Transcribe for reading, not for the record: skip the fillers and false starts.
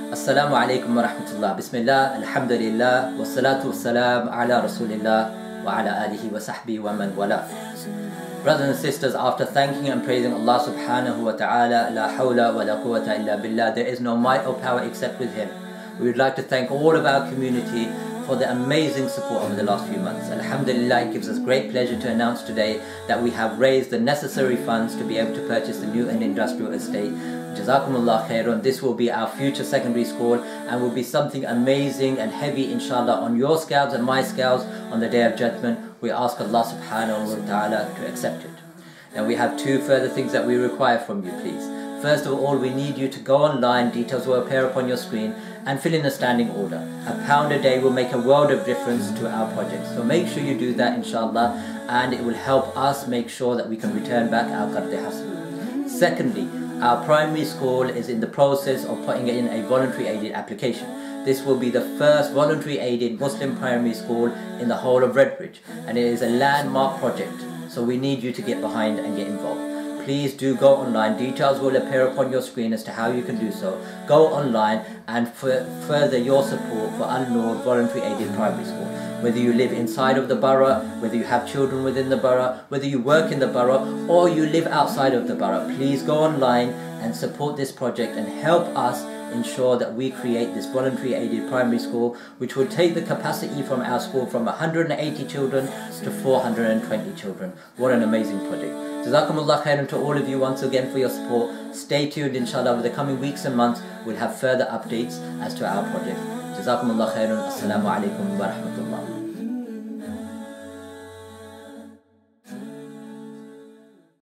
Assalamu alaikum wa rahmatullah. Bismillah, alhamdulillah, wa salatu wa salam ala rasulillah wa ala alihi wa sahbihi wa man wala. Brothers and sisters, after thanking and praising Allah subhanahu wa ta'ala, la hawla wa la quwwata illa billah, there is no might or power except with Him. We would like to thank all of our community for the amazing support over the last few months. Alhamdulillah, it gives us great pleasure to announce today that we have raised the necessary funds to be able to purchase the new and industrial estate. Jazakumullah khairun. This will be our future secondary school and will be something amazing and heavy inshallah on your scales and my scales on the Day of Judgment. We ask Allah subhanahu wa ta'ala to accept it. And we have two further things that we require from you, please. First of all, we need you to go online, details will appear upon your screen, and fill in a standing order. £1 a day will make a world of difference to our project. So make sure you do that inshallah, and it will help us make sure that we can return back our Qard Hasan. Secondly, our primary school is in the process of putting in a voluntary aided application. This will be the first voluntary aided Muslim primary school in the whole of Redbridge, and it is a landmark project. So we need you to get behind and get involved. Please do go online. Details will appear upon your screen as to how you can do so. Go online and further your support for Al-Noor Voluntary Aided Primary School. Whether you live inside of the borough, whether you have children within the borough, whether you work in the borough, or you live outside of the borough, please go online and support this project and help us ensure that we create this voluntary aided primary school, which will take the capacity from our school from 180 children to 420 children. What an amazing project. Jazakumullah khairan to all of you once again for your support. Stay tuned, inshallah, over the coming weeks and months we'll have further updates as to our project. Jazakumullah khairan. Assalamu alaikum wa rahmatullah.